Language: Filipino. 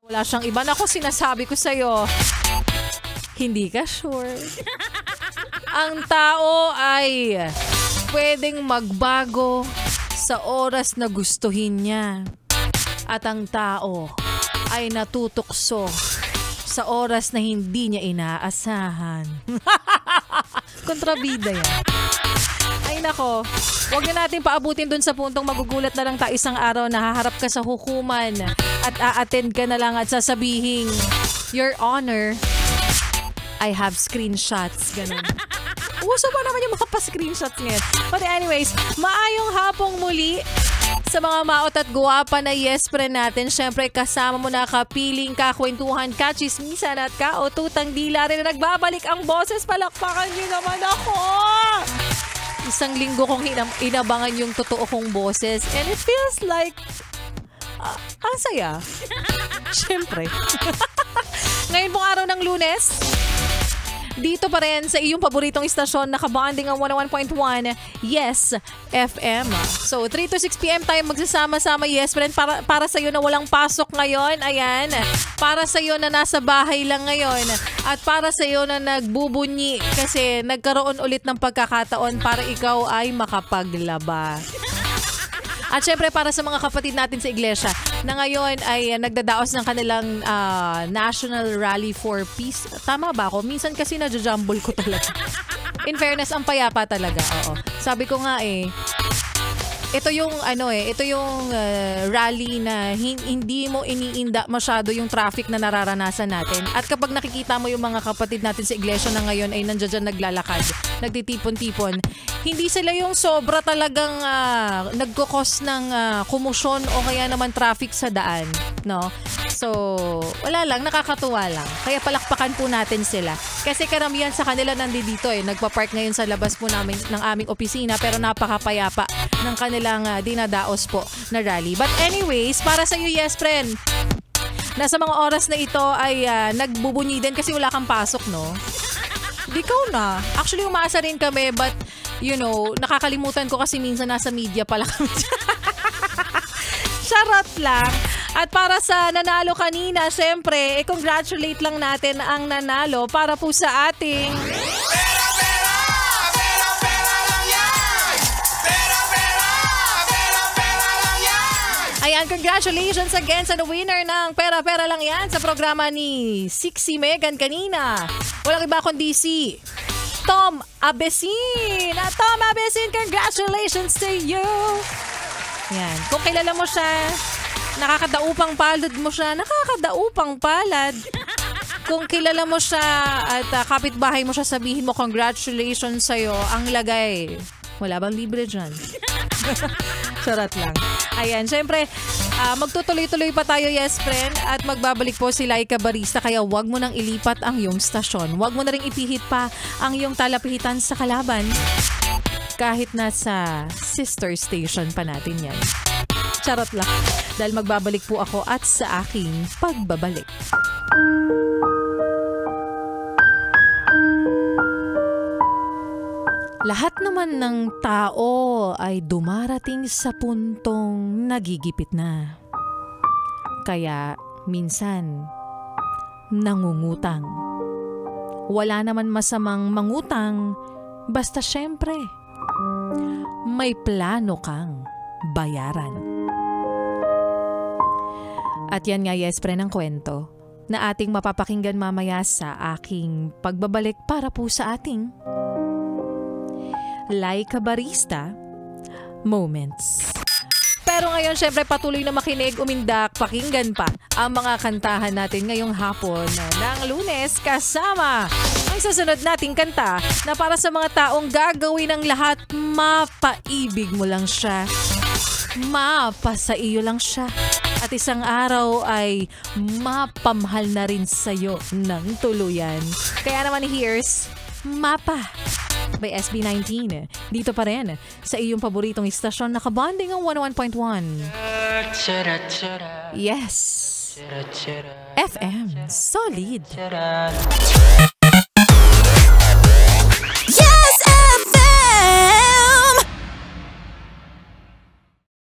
Wala siyang iba. Naku, sinasabi ko sa'yo, hindi ka sure. Ang tao ay pwedeng magbago sa oras na gustuhin niya. At ang tao ay natutukso sa oras na hindi niya inaasahan. Kontrabida yan. Ay nako, huwag na natin paabutin dun sa puntong magugulat na lang tayo isang araw na haharap ka sa hukuman at a-attend ka na lang at sasabihin, Your Honor, I have screenshots. Ganun. Uso pa naman yung mga pa-screenshots ngayon. But anyways, maayong hapong muli sa mga maot at guwapa na yes friend natin. Siyempre kasama mo na kapiling, kakwentuhan, kachismisan at kaututang dila rin na nagbabalik ang boses. Palakpakan niyo naman ako! Isang linggo kong inabangan yung totoo kong boses and it feels like ang saya. Siyempre. Ngayon pong araw ng Lunes, dito pa rin sa iyong paboritong istasyon, nakabonding ang 101.1 Yes FM. So 3 to 6 p.m. tayo magsasama-sama yes friend para sa iyo na walang pasok ngayon. Ayan. Para sa iyo na nasa bahay lang ngayon at para sa iyo na nagbubunyi kasi nagkaroon ulit ng pagkakataon para ikaw ay makapaglaba. At syempre para sa mga kapatid natin sa iglesia na ngayon ay nagdadaos ng kanilang National Rally for Peace. Tama ba ako? Minsan kasi na-jumble ko talaga. In fairness, ang payapa talaga. Oo. Sabi ko nga ito yung rally na hindi mo iniinda masyado yung traffic na nararanasan natin. At kapag nakikita mo yung mga kapatid natin sa iglesia na ngayon ay nandiyan naglalakad, nagtitipon-tipon, hindi sila yung sobra talagang nagkukos ng kumusyon o kaya naman traffic sa daan, no? So, wala lang, nakakatuwa lang. Kaya palakpakan po natin sila. Kasi karamihan sa kanila nandito nagpa-park ngayon sa labas po namin ng aming opisina pero napakapayapa ng kanilang dinadaos po na rally. But anyways, para sa iyo yes friend, nasa mga oras na ito ay nagbubunyi din kasi wala kang pasok, no? Di ka na. Actually, umaasa rin kami but you know, nakakalimutan ko kasi minsan nasa media pala kami. Charot lang. At para sa nanalo kanina, syempre, congratulate lang natin ang nanalo para po sa ating Ayan, congratulations again sa the winner ng Pera-Pera Lang Yan sa programa ni Sixy Megan kanina. Walang iba kundi si Tom Abesin. Tom Abesin, congratulations to you. Yan, kung kilala mo siya, nakakadaupang palad mo siya, nakakadaupang palad. Kung kilala mo siya at kapitbahay mo siya, sabihin mo congratulations sa'yo. Ang lagay, wala bang libre dyan? Charot lang. Ayan, syempre, magtutuloy-tuloy pa tayo, yes friend, at magbabalik po si Laika Barista, kaya wag mo nang ilipat ang iyong stasyon. Wag mo na ring ipihit pa ang iyong talapihitan sa kalaban. Kahit nasa sister station pa natin yan. Charot lang. Dahil magbabalik po ako at sa aking pagbabalik. Lahat naman ng tao ay dumarating sa puntong nagigipit na. Kaya minsan, nangungutang. Wala naman masamang mangutang, basta syempre, may plano kang bayaran. At yan nga yes friend ang kwento na ating mapapakinggan mamaya sa aking pagbabalik para po sa ating Laika Barista Moments. Pero ngayon syempre patuloy na makinig, umindak, pakinggan pa ang mga kantahan natin ngayong hapon ng Lunes kasama ang susunod nating kanta na para sa mga taong gagawin ng lahat, mapaibig mo lang siya, mapasa iyo lang siya, at isang araw ay mapamahal na rin sa'yo ng tuluyan. Kaya naman here's Mapa by SB19. Dito pa rin sa iyong paboritong istasyon, nakabonding ang 101.1 Yes FM Solid.